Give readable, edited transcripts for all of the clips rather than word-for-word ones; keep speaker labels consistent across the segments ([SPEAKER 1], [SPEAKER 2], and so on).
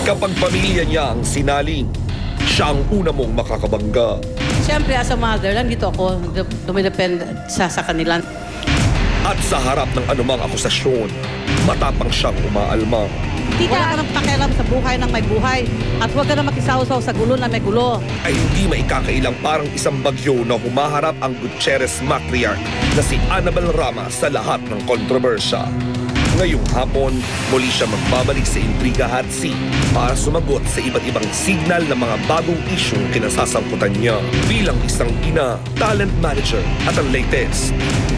[SPEAKER 1] Kapag pamilya niya ang sinaling, siya ang una mong makakabangga.
[SPEAKER 2] Siyempre, as a mother, nandito ako, dumidepend sa kanila.
[SPEAKER 1] At sa harap ng anumang akusasyon, matapang siyang umaalma.
[SPEAKER 2] Wala ka ng pakialam sa buhay ng may buhay. At huwag ka na makisaw-saw sa gulo na may gulo.
[SPEAKER 1] Ay hindi maikakailang parang isang bagyo na humaharap ang Gutierrez matriarch na si Annabel Rama sa lahat ng kontrobersya. Ngayong hapon, muli siya magbabalik sa intriga at scene para sumagot sa iba't ibang signal ng mga bagong isyong kinasasangkutan niya bilang isang ina, talent manager at ang latest.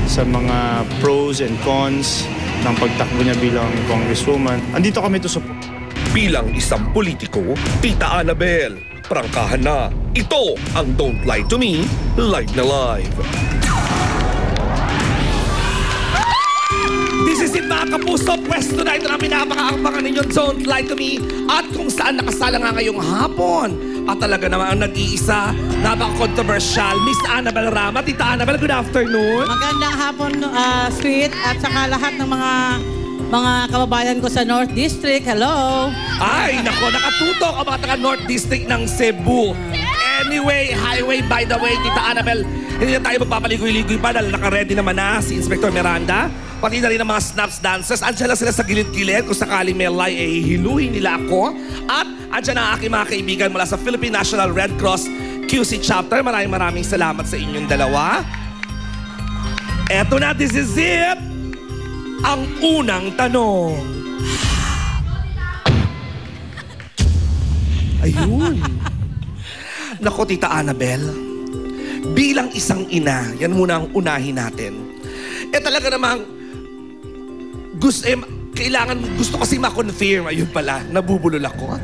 [SPEAKER 3] Sa mga pros and cons ng pagtakbo niya bilang congresswoman, andito kami to support.
[SPEAKER 1] Bilang isang politiko, Tita Annabel, prangkahan na. Ito ang Don't Lie to Me, live na live.
[SPEAKER 4] This is it mga kapuso, pwesto na ito na pinapakaakbangan ninyong Don't Lie to Me at kung saan nakasala nga ngayong hapon. At talaga naman ang nag-iisa, napaka-controversial, Miss Annabel Rama. Tita Annabel, good afternoon.
[SPEAKER 2] Magandang hapon, sweet, at saka lahat ng mga kababayan ko sa North District. Hello!
[SPEAKER 4] Ay, nako, nakatutok ang mga taga-North District ng Cebu. Anyway, highway by the way, Tita Annabel, hindi na tayo magpapaligoy-ligoy pa dahil naka-ready naman na si Inspector Miranda. Pati na rin ang mga snaps dancers. Andiyan lang sila sa gilid-gilid. Kung sakaling may lie, eh, hiluhin nila ako. At andiyan ang aking mga kaibigan mula sa Philippine National Red Cross QC Chapter. Maraming salamat sa inyong dalawa. Eto na, this is it! Ang unang tanong. Ayun. Nako, Tita Annabel, bilang isang ina, yan muna ang unahin natin. Talaga namang gusto kasi ma-confirm, ayun pala, nabubulol ako.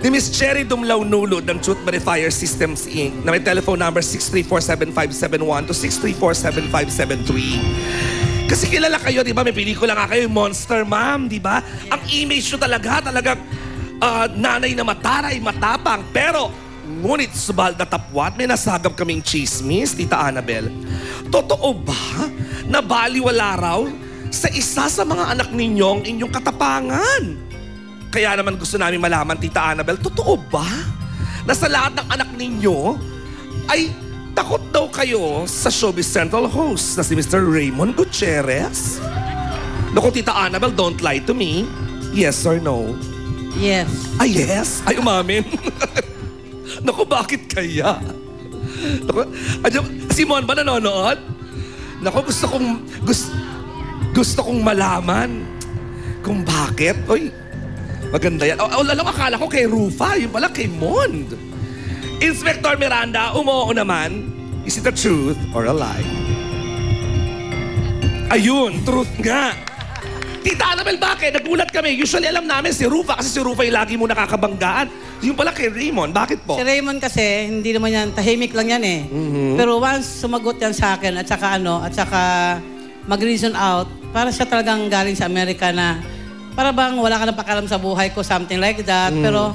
[SPEAKER 4] Ni Miss Cherry Dumlao-Nulod ng Truth Verifier Systems Inc. na may telephone number 6347571 to 6347573. Kasi kilala kayo, di ba? May pelikula nga kayo, Monster Mom, di ba? Ang image nyo talagang nanay na mataray, matapang. Pero, ngunit subal na tapwat, may nasagap kaming chismis, Tita Annabel. Totoo ba na baliwala raw sa isa sa mga anak ninyong inyong katapangan? Kaya naman gusto namin malaman, Tita Annabel, totoo ba na sa lahat ng anak ninyo ay takot daw kayo sa Showbiz Central host na si Mr. Raymond Gutierrez? Naku, Tita Annabel, don't lie to me. Yes or no?
[SPEAKER 2] Yes.
[SPEAKER 4] Ay, yes? Ay, umamin. Naku, bakit kaya? Naku, si Mon ba nanonood? Naku, gusto kong malaman kung bakit. Oy, maganda yan. Alam, akala ko kay Rufa, yung pala kay Mond. Inspector Miranda, umuo naman. Is it a truth or a lie? Ayun, truth nga. Tita Annabel, bakit? Nagulat kami. Usually alam namin si Rufa kasi si Rufa yung lagi mo nakakabanggaan. Yung pala kay Raymond, bakit po?
[SPEAKER 2] Si Raymond kasi, hindi naman yan, tahimik lang yan eh. Pero once sumagot yan sa akin at saka mag-reason out, para siya talagang galing sa Amerika na para bang wala ka na pakialam sa buhay ko, something like that. Pero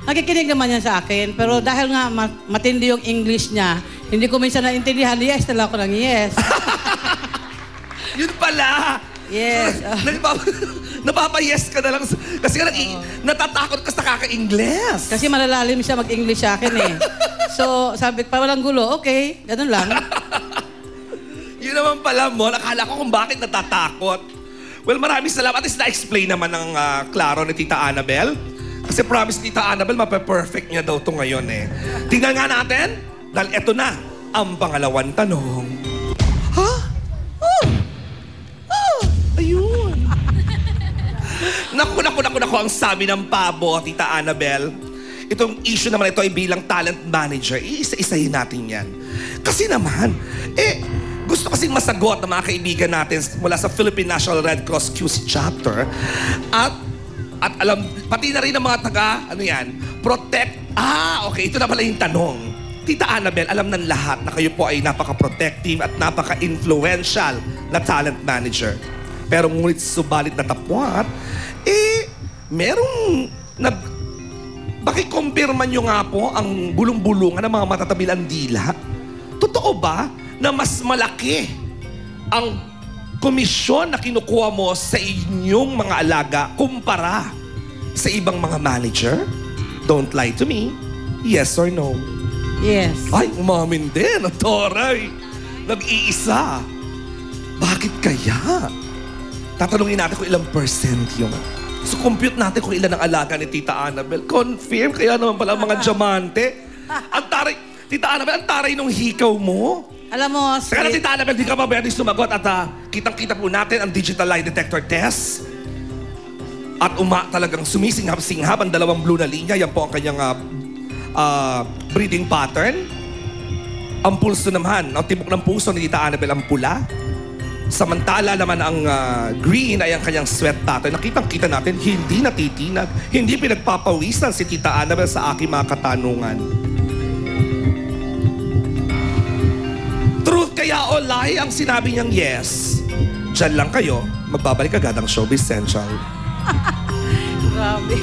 [SPEAKER 2] nakikinig naman yan sa akin. Pero dahil nga matindi yung English niya, hindi ko minsan naintindihan, yes talaga ako ng yes.
[SPEAKER 4] Yun pala!
[SPEAKER 2] Yes.
[SPEAKER 4] Napapa-yes ka na lang. Kasi natatakot ka sa kaka-Ingles.
[SPEAKER 2] Kasi malalalim siya mag-English sa akin eh. So sabi ko, walang gulo, okay, ganun lang.
[SPEAKER 4] Yun naman pala mo, nakala ko kung bakit natatakot. Well, maraming salamat. At least na-explain naman ng klaro ni Tita Annabel. Kasi promise Tita Annabel, mape-perfect niya daw ito ngayon eh. Tingnan nga natin, dahil eto na ang pangalawang tanong. Ha? Ayun. Naku, ang sabi ng pabo, Tita Annabel. Itong issue naman ito ay bilang talent manager. Iisa-isahin natin yan. Kasi naman, gusto kasing masagot ng mga kaibigan natin mula sa Philippine National Red Cross QC Chapter. At alam, pati na rin ng mga protect. Okay, ito na pala yung tanong. Tita Annabel, alam ng lahat na kayo po ay napaka-protective at napaka-influential na talent manager. Pero ngunit subalit na tapwat, merong bakikumpirma nyo nga po ang bulong-bulungan ng mga matatabilang dila? Totoo ba na mas malaki ang komisyon na kinukuha mo sa inyong mga alaga kumpara sa ibang mga manager? Don't lie to me. Yes or no?
[SPEAKER 2] Yes.
[SPEAKER 4] Ay, umamin din. Ang toray. Nag-iisa. Bakit kaya? Tatanungin natin kung ilang percent yun. So, compute natin kung ilan ang alaga ni Tita Annabel. Confirm, kaya naman pala ang mga diamante. Ang taray, Tita Annabel, ang taray nung hikaw mo.
[SPEAKER 2] Alam mo,
[SPEAKER 4] Kaya Tita Annabel, di ka ba pwede sumagot at kitang-kita po natin ang digital lie detector test. At talagang sumisinghap-singhap ang dalawang blue na linya. Yan po ang kanyang breathing pattern. Ang pulso naman, ang tibok ng puso ni Tita Annabel ang pula. Samantala naman ang green ay ang kanyang sweat pattern. Nakitang-kita natin, hindi natitinag, hindi pinagpapawisan si Tita Annabel sa aking mga katanungan. Truth kaya o lie ang sinabi niyang yes? Diyan lang kayo, magbabalik agad ang Showbiz Central.
[SPEAKER 2] Grabe.